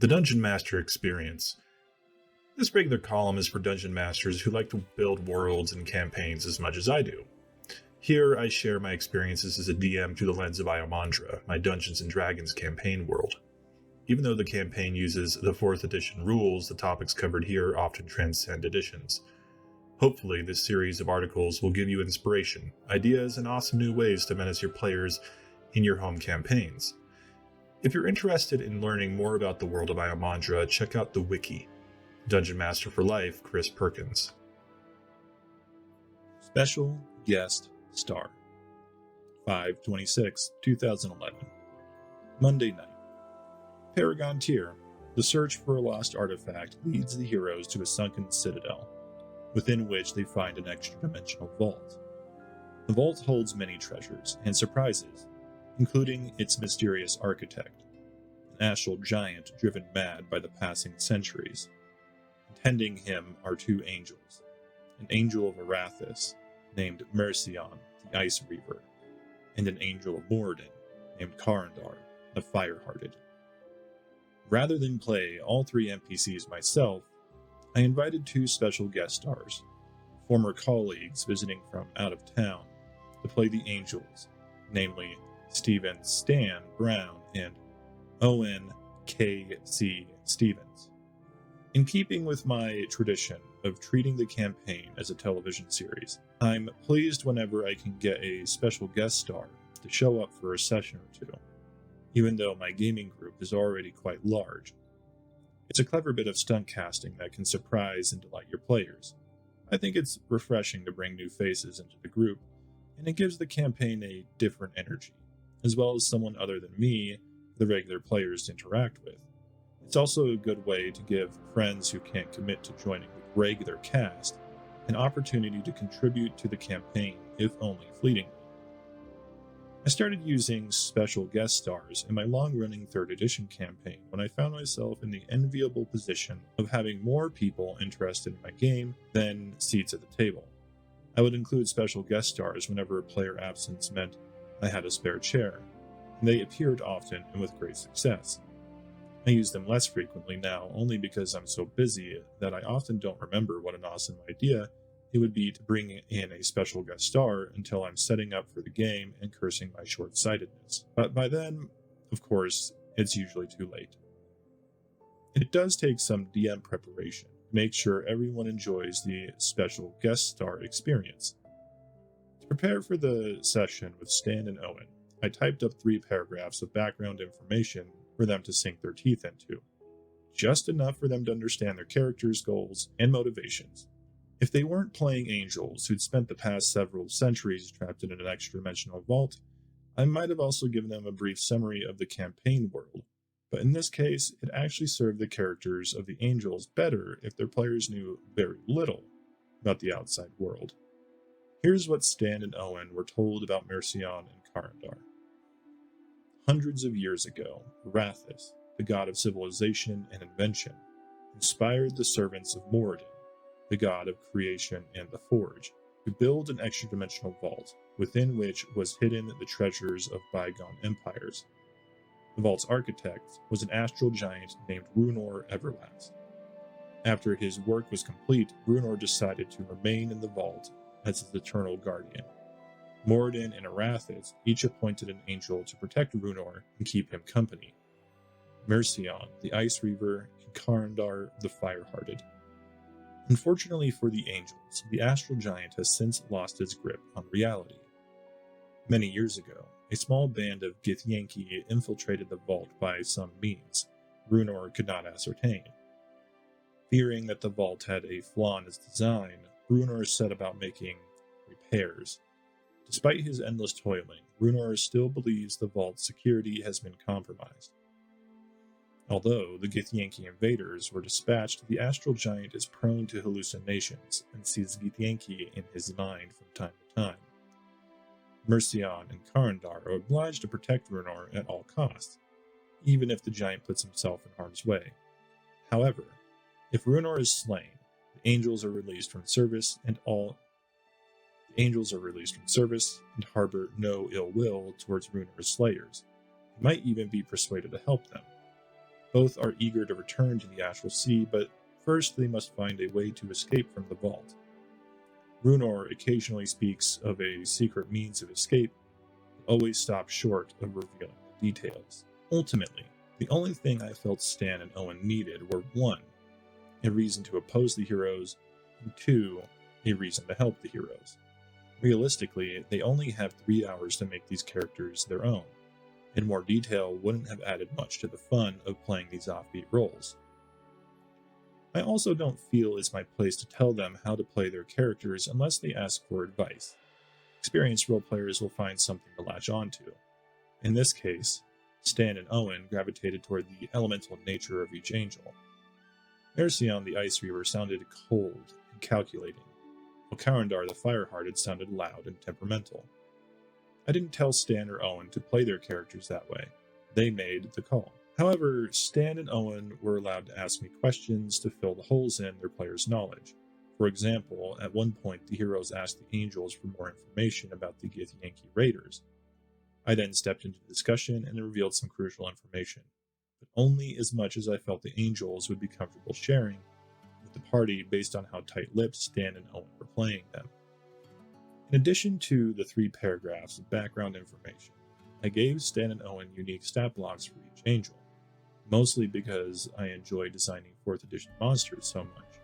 The Dungeon Master Experience. This regular column is for dungeon masters who like to build worlds and campaigns as much as I do. Here, I share my experiences as a DM through the lens of Iomandra, my Dungeons & Dragons campaign world. Even though the campaign uses the 4th edition rules, the topics covered here often transcend editions. Hopefully, this series of articles will give you inspiration, ideas, and awesome new ways to menace your players in your home campaigns. If you're interested in learning more about the world of Iomandra, check out the wiki. Dungeon Master for Life, Chris Perkins. Special Guest Star 5/26/2011 Monday night. Paragon Tier. The search for a lost artifact leads the heroes to a sunken citadel, within which they find an extra-dimensional vault. The vault holds many treasures and surprises, including its mysterious architect, an astral giant driven mad by the passing centuries. Tending him are 2 angels, an angel of Arathis, named Mercion, the Ice Reaver, and an angel of Moradin, named Karandar, the Firehearted. Rather than play all 3 NPCs myself, I invited 2 special guest stars, former colleagues visiting from out of town, to play the angels, namely Stephen Stan Brown and Owen K.C. Stevens. In keeping with my tradition of treating the campaign as a television series, I'm pleased whenever I can get a special guest star to show up for a session or 2, even though my gaming group is already quite large. It's a clever bit of stunt casting that can surprise and delight your players. I think it's refreshing to bring new faces into the group, and it gives the campaign a different energy, as well as someone other than me, the regular players to interact with. It's also a good way to give friends who can't commit to joining the regular cast an opportunity to contribute to the campaign, if only fleetingly. I started using special guest stars in my long-running 3rd edition campaign when I found myself in the enviable position of having more people interested in my game than seats at the table. I would include special guest stars whenever a player absence meant I had a spare chair, and they appeared often and with great success. I use them less frequently now only because I'm so busy that I often don't remember what an awesome idea it would be to bring in a special guest star until I'm setting up for the game and cursing my short-sightedness. But by then, of course, it's usually too late. It does take some DM preparation to make sure everyone enjoys the special guest star experience. To prepare for the session with Stan and Owen, I typed up 3 paragraphs of background information for them to sink their teeth into, just enough for them to understand their characters' goals and motivations. If they weren't playing angels who'd spent the past several centuries trapped in an extra-dimensional vault, I might have also given them a brief summary of the campaign world, but in this case, it actually served the characters of the angels better if their players knew very little about the outside world. Here's what Stan and Owen were told about Mercion and Karandar. Hundreds of years ago, Arathis, the god of civilization and invention, inspired the servants of Moradin, the god of creation and the forge, to build an extra-dimensional vault within which was hidden the treasures of bygone empires. The vault's architect was an astral giant named Runor Everlast. After his work was complete, Runor decided to remain in the vault as its eternal guardian. Moradin and Arathis each appointed an angel to protect Runor and keep him company. Mercion, the Ice Reaver, and Karandar, the Firehearted. Unfortunately for the angels, the astral giant has since lost its grip on reality. Many years ago, a small band of Githyanki infiltrated the vault by some means Runor could not ascertain. Fearing that the vault had a flaw in its design, Runor set about making repairs. Despite his endless toiling, Runor still believes the vault's security has been compromised. Although the Githyanki invaders were dispatched, the astral giant is prone to hallucinations and sees Githyanki in his mind from time to time. Mercion and Karandar are obliged to protect Runor at all costs, even if the giant puts himself in harm's way. However, if Runor is slain, the angels are released from service and harbor no ill will towards Runor's slayers, and might even be persuaded to help them. Both are eager to return to the Astral Sea, but first they must find a way to escape from the vault. Runor occasionally speaks of a secret means of escape, but always stops short of revealing the details. Ultimately, the only thing I felt Stan and Owen needed were 1, a reason to oppose the heroes, and 2, a reason to help the heroes. Realistically, they only have 3 hours to make these characters their own, and more detail wouldn't have added much to the fun of playing these offbeat roles. I also don't feel it's my place to tell them how to play their characters unless they ask for advice. Experienced role players will find something to latch onto. In this case, Stan and Owen gravitated toward the elemental nature of each angel. Mercion the Ice Reaver sounded cold and calculating, while Karandar the Firehearted sounded loud and temperamental. I didn't tell Stan or Owen to play their characters that way. They made the call. However, Stan and Owen were allowed to ask me questions to fill the holes in their players' knowledge. For example, at one point the heroes asked the angels for more information about the Githyanki Raiders. I then stepped into the discussion and revealed some crucial information, but only as much as I felt the angels would be comfortable sharing with the party based on how tight-lipped Stan and Owen were playing them. In addition to the 3 paragraphs of background information, I gave Stan and Owen unique stat blocks for each angel, mostly because I enjoy designing 4th edition monsters so much.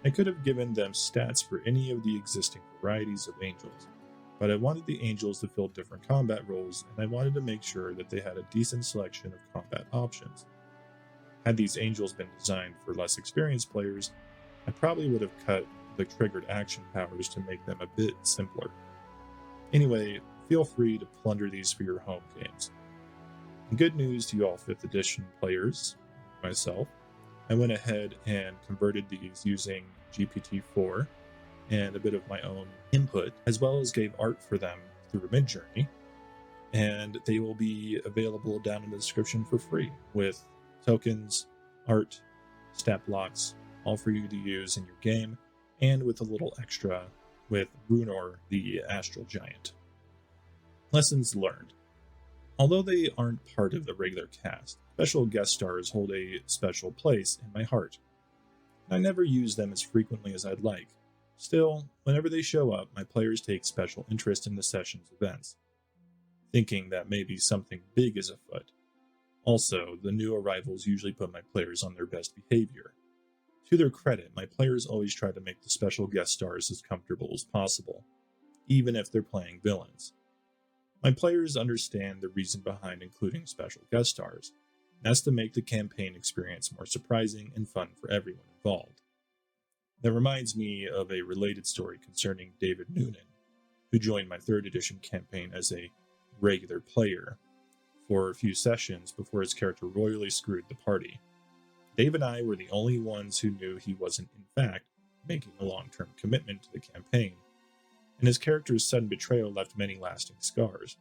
I could have given them stats for any of the existing varieties of angels, but I wanted the angels to fill different combat roles, and I wanted to make sure that they had a decent selection of combat options. Had these angels been designed for less experienced players, I probably would have cut the triggered action powers to make them a bit simpler. Anyway, feel free to plunder these for your home games. And good news to you all 5th edition players, myself, I went ahead and converted these using GPT-4 and a bit of my own input, as well as gave art for them through Midjourney, and they will be available down in the description for free, with tokens, art, stat blocks, all for you to use in your game, and with a little extra with Runor the Astral Giant. Lessons learned. Although they aren't part of the regular cast, special guest stars hold a special place in my heart. I never use them as frequently as I'd like. Still, whenever they show up, my players take special interest in the session's events, thinking that maybe something big is afoot. Also, the new arrivals usually put my players on their best behavior. To their credit, my players always try to make the special guest stars as comfortable as possible, even if they're playing villains. My players understand the reason behind including special guest stars. That's to make the campaign experience more surprising and fun for everyone involved. That reminds me of a related story concerning David Noonan, who joined my 3rd edition campaign as a regular player for a few sessions before his character royally screwed the party. Dave and I were the only ones who knew he wasn't, in fact, making a long-term commitment to the campaign, and his character's sudden betrayal left many lasting scars.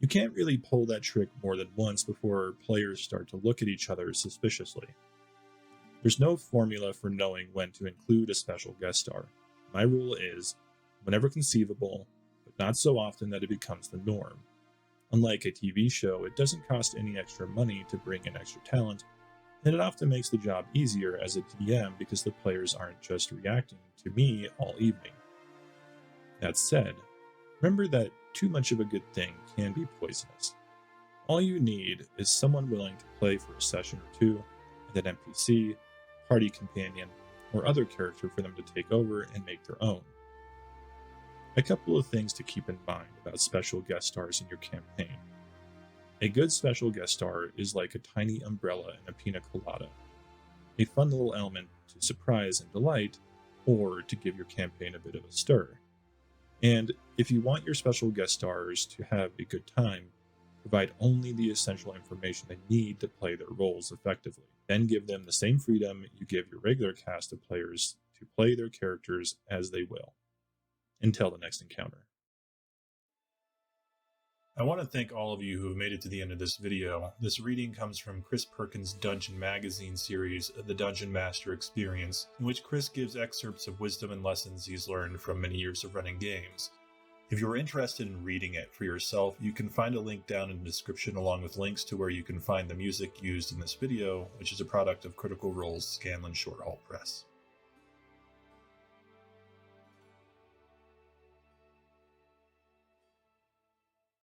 You can't really pull that trick more than once before players start to look at each other suspiciously. There's no formula for knowing when to include a special guest star. My rule is, whenever conceivable, but not so often that it becomes the norm. Unlike a TV show, it doesn't cost any extra money to bring in extra talent, and it often makes the job easier as a DM because the players aren't just reacting to me all evening. That said, remember that too much of a good thing can be poisonous. All you need is someone willing to play for a session or two, and an NPC, party companion, or other character for them to take over and make their own. A couple of things to keep in mind about special guest stars in your campaign. A good special guest star is like a tiny umbrella in a pina colada, a fun little element to surprise and delight, or to give your campaign a bit of a stir. And if you want your special guest stars to have a good time, provide only the essential information they need to play their roles effectively. Then give them the same freedom you give your regular cast of players to play their characters as they will. Until the next encounter. I want to thank all of you who have made it to the end of this video. This reading comes from Chris Perkins' Dungeon Magazine series, The Dungeon Master Experience, in which Chris gives excerpts of wisdom and lessons he's learned from many years of running games. If you're interested in reading it for yourself, you can find a link down in the description along with links to where you can find the music used in this video, which is a product of Critical Role's Scanlan Shorthalt Press.